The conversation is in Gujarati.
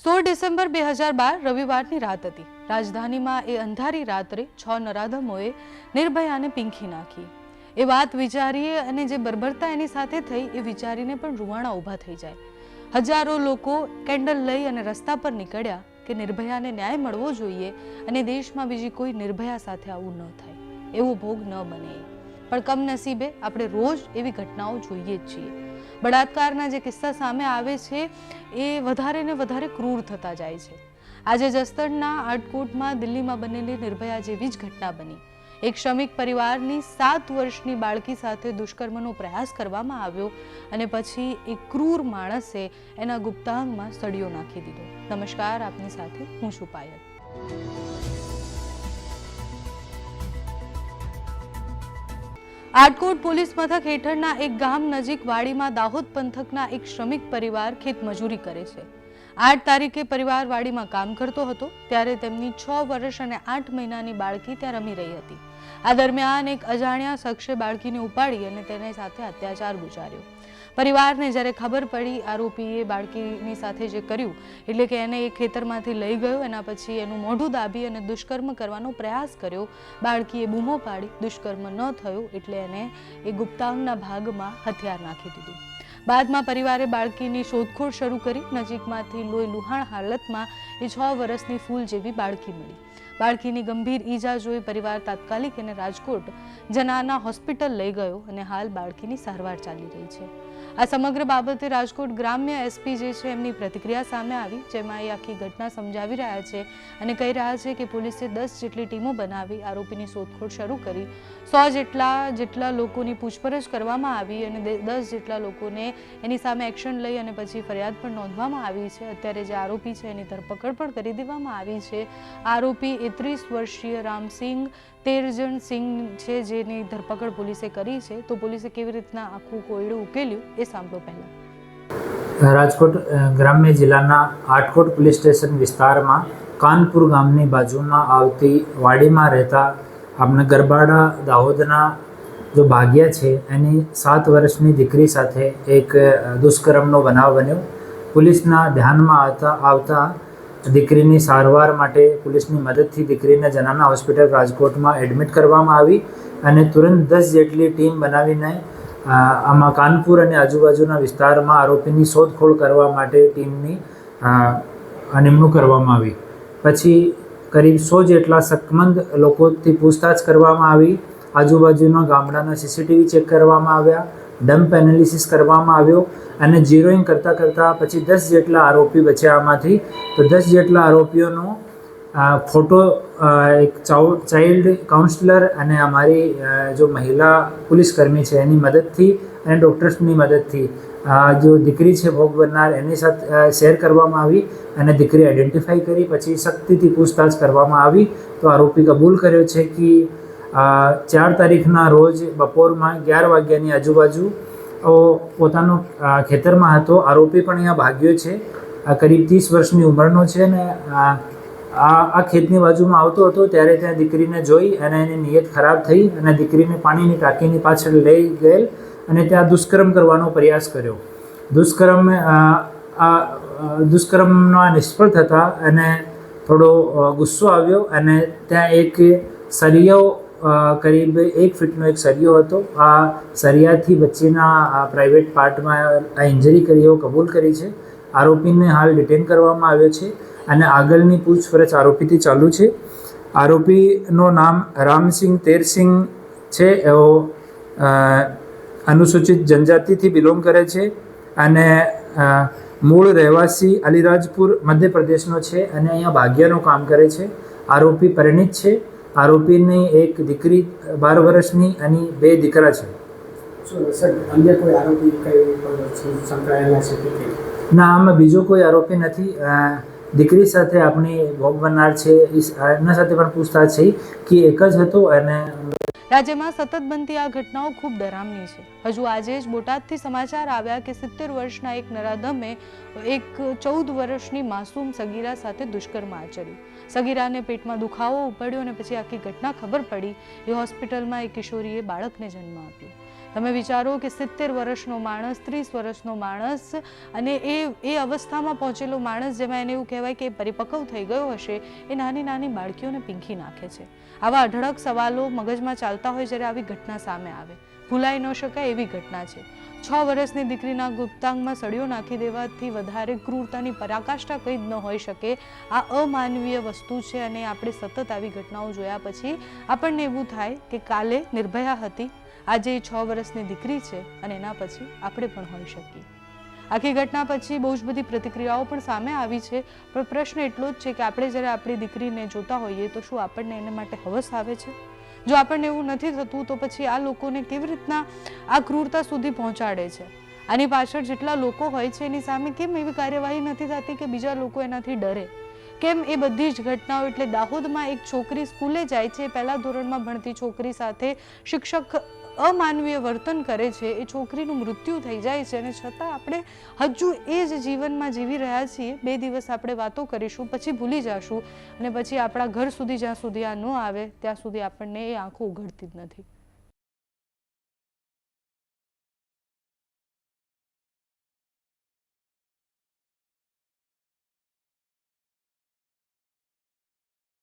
16 ડિસેમ્બર 2012 રવિવારની રાત હતી। રાજધાનીમાં એ અંધારી રાત્રે 6 નરાધમોએ નિર્ભયાને પીંખી નાખી। એ વાત વિચારીએ અને જે બર્બરતા એની સાથે થઈ એ વિચારીને પણ રૂવાણા ઊભા થઈ જાય। હજારો લોકો કેન્ડલ લઈ અને રસ્તા પર નીકળ્યા કે નિર્ભયાને ન્યાય મળવો જોઈએ અને દેશમાં બીજી કોઈ નિર્ભયા સાથે આવું ન થાય, એવો ભોગ ન બને। પણ કમનસીબે આપણે રોજ એવી ઘટનાઓ જોઈએ જ છીએ। બળાત્કારના જે કિસ્સા સામે આવે છે એ વધારે ને વધારે ક્રૂર થતા જાય છે। આજે જસદણના આટકોટમાં દિલ્હીમાં બનેલી નિર્ભયા જેવી જ ઘટના બની। એક શ્રમિક પરિવારની 7 વર્ષની બાળકી સાથે દુષ્કર્મનો પ્રયાસ કરવામાં આવ્યો અને પછી એક ક્રૂર માણસે એના ગુપ્તાંગમાં સળિયો નાખી દીધો। નમસ્કાર, આપની સાથે હું છું પાયલ। આટકોટ પોલીસ મથક હેઠળના એક ગામ નજીક વાડીમાં દાહોદ પંથકના એક શ્રમિક પરિવાર ખેતમજૂરી કરે છે। 8 તારીખે પરિવાર વાડીમાં કામ કરતો હતો ત્યારે તેમની 6 વર્ષ અને 8 મહિનાની બાળકી ત્યાં રમી રહી હતી। આ દરમિયાન એક અજાણ્યા શખ્સે બાળકીને ઉપાડી અને તેની સાથે અત્યાચાર ગુજાર્યો। પરિવારને જ્યારે ખબર પડી આરોપીએ બાળકીની સાથે જે કર્યું એટલે કે એને એ ખેતરમાંથી લઈ ગયો, એના પછી એનું મોઢું દાબી અને દુષ્કર્મ કરવાનો પ્રયાસ કર્યો। બાળકીએ બૂમો પાડી, દુષ્કર્મ ન થયું એટલે એને એ ગુપ્તાંગના ભાગમાં હથિયાર નાખી દીધું। બાદમાં પરિવારે બાળકીની શોધખોળ શરૂ કરી। નજીકમાંથી લોહી લુહાણ હાલતમાં એ 6 વર્ષની ફૂલ જેવી બાળકી મળી। બાળકીની ગંભીર ઈજા જોઈ પરિવાર તાત્કાલિક એને રાજકોટ જનાના હોસ્પિટલ લઈ ગયો અને હાલ બાળકીની સારવાર ચાલી રહી છે। આ સમગ્ર બાબતે રાજકોટ ગ્રામ્ય એસપી જે છે એમની પ્રતિક્રિયા સામે આવી, જેમાં એ આખી ઘટના સમજાવી રહ્યા છે અને કહી રહ્યા છે કે પોલીસે 10 જેટલી ટીમો બનાવી આરોપીની શોધખોળ શરૂ કરી। 100 જેટલા લોકોની પૂછપરછ કરવામાં આવી અને 10 જેટલા લોકોને એની સામે એક્શન લઈ અને પછી ફરિયાદ પણ નોંધવામાં આવી છે। અત્યારે જે આરોપી છે એની ધરપકડ પણ કરી દેવામાં આવી છે। આરોપી 30 વર્ષીય રામસિંહ તેરજણસિંહ છે, જેની ધરપકડ પોલીસે કરી છે। તો પોલીસે કેવી રીતના આખું કોયડું ઉકેલ્યું એ સાંભળો પહેલા। રાજકોટ ગ્રામ્ય જિલ્લાના આટકોટ પોલીસ સ્ટેશન વિસ્તારમાં કાનપુર ગામની બાજુમાં આવતી વાડીમાં રહેતા આપણા ગરબાડા દાહોદના જો ભાગ્યા છે એની 7 વર્ષની દીકરી સાથે એક દુષ્કર્મનો બનાવ બન્યો। પોલીસના ધ્યાનમાં આવતા દીકરીની સારવાર માટે પોલીસની મદદથી દીકરીને જનાના હોસ્પિટલ રાજકોટમાં એડમિટ કરવામાં આવી અને તુરંત 10 જેટલી ટીમ બનાવીને આમાં કાનપુર અને આજુબાજુના વિસ્તારમાં આરોપીની શોધખોળ કરવા માટે ટીમની નિમણૂક કરવામાં આવી। પછી કરીબ 100 જેટલા શકમંદ લોકોથી પૂછતાછ કરવામાં આવી। આજુબાજુના ગામડાના સીસીટીવી ચેક કરવામાં આવ્યા, ડમ્પ એનાલિસિસ કરવામાં આવ્યો અને ઝીરોઈંગ કરતાં પછી 10 જેટલા આરોપી બચ્યા આમાંથી। તો 10 જેટલા આરોપીઓનો ફોટો એક ચાઇલ્ડ કાઉન્સલર અને અમારી જો મહિલા પોલીસકર્મી છે એની મદદથી અને ડૉક્ટર્સની મદદથી જો દીકરી છે ભોગ બનનાર એની સાથે શેર કરવામાં આવી અને દીકરી આઈડેન્ટિફાઈ કરી પછી સખ્તીથી પૂછતાછ કરવામાં આવી। તો આરોપી કબૂલ કર્યો છે કે 4 તારીખના રોજ બપોરમાં 11 વાગ્યાની આજુબાજુ પોતાનો ખેતરમાં હતો। આરોપી પણ અહીંયા ભાગ્યો છે, કરીબ 30 વર્ષની ઉંમરનો છે ને આ ખેતની બાજુમાં આવતો હતો ત્યારે ત્યાં દીકરીને જોઈ અને એની નિયત ખરાબ થઈ અને દીકરીને પાણીની ટાંકીની પાછળ લઈ ગયેલ અને ત્યાં દુષ્કર્મ કરવાનો પ્રયાસ કર્યો। દુષ્કર્મમાં નિષ્ફળ થતાં અને થોડો ગુસ્સો આવ્યો અને ત્યાં એક સરિયો કરીબ 1 ફીટનો એક સરિયો હતો। આ સરિયાથી બચ્ચીના પ્રાઇવેટ પાર્ટમાં આ ઇન્જરી કરી એવો કબૂલ કરી છે। આરોપીને હાલ ડિટેન કરવામાં આવ્યો છે અને આગળની પૂછપરછ આરોપીથી ચાલુ છે। આરોપીનું નામ રામસિંહ તેરસિંહ છે, એવો અનુસૂચિત જનજાતિથી બિલોંગ કરે છે અને મૂળ રહેવાસી અલીરાજપુર મધ્યપ્રદેશનો છે અને અહીંયા ભાગ્યાનું કામ કરે છે। આરોપી પરિણીત છે। આરોપીની એક દીકરી 12 વર્ષની અને 2 દીકરા છે। ના, આમાં બીજો કોઈ આરોપી નથી। દીકરી સાથે આપણી ભોગ બનનાર છે એના સાથે પણ પૂછતાછ થઈ કે એક જ હતો અને રાજ્યમાં સતત બનતી આ ઘટનાઓ ખૂબ ડરામણી છે। હજુ આજે જ બોટાદથી સમાચાર આવ્યા કે 70 વર્ષના એક નરાધમે એક 14 વર્ષની માસૂમ સગીરા સાથે દુષ્કર્મ આચર્યું। સગીરાને પેટમાં દુખાવો ઉપડ્યો અને પછી આખી ઘટના ખબર પડી એ હોસ્પિટલમાં એક કિશોરીએ બાળકને જન્મ આપ્યો। તમે વિચારો કે 70 વર્ષનો માણસ, 30 વર્ષનો માણસ અને એ અવસ્થામાં પહોંચેલો માણસ, જેમાં એને એવું કહેવાય કે પરિપક્વ થઈ ગયો હશે, એ નાની નાની બાળકીઓને પીંખી નાખે છે. આવા અઢળક સવાલો મગજમાં ચાલતા હોય જ્યારે આવી ઘટના સામે આવે. ભૂલાઈ ન શકાય એવી ઘટના છે. 6 વર્ષની દીકરીના ગુપ્તાંગમાં સળિયો નાખી દેવાથી વધારે ક્રૂરતાની પરાકાષ્ઠા કંઈ જ ન હોઈ શકે. આ અમાનવીય વસ્તુ છે અને આપણે સતત આવી ઘટનાઓ જોયા પછી આપણને એવું થાય કે કાલે નિર્ભયા હતી, આજે 6 વર્ષની દીકરી છે અને એના પછી આપણે પણ હોઈ શકીએ. આખી ઘટના પછી બહુ જ બધી પ્રતિક્રિયાઓ પણ સામે આવી છે, પણ પ્રશ્ન એટલો જ છે કે આપણે જ્યારે આપણી દીકરીને જોતા હોઈએ તો શું આપણને એને માટે હવસ આવે છે? જો આપણને એવું નથી થતું તો પછી આ લોકોને કેવી રીતના આ ક્રૂરતા સુધી પહોંચાડે છે? આની પાછળ જેટલા લોકો હોય છે એની સામે કેમ એવી કાર્યવાહી નથી થતી કે બીજા લોકો એનાથી ડરે? કેમ એ બધી જ ઘટનાઓ, એટલે દાહોદમાં એક છોકરી સ્કૂલે જાય છે, પહેલા ધોરણમાં ભણતી છોકરી સાથે શિક્ષક અમાનવીય વર્તન કરે છે, એ છોકરીનું મૃત્યુ થઈ જાય છે અને છતાં આપણે હજુ એ જ જીવનમાં જીવી રહ્યા છીએ. 2 દિવસ આપણે વાતો કરીશું, પછી ભૂલી જશું અને પછી આપણા ઘર સુધી જ્યાં સુધી આ ન આવે ત્યાં સુધી આપણને એ આંખો ઉઘડતી જ નથી.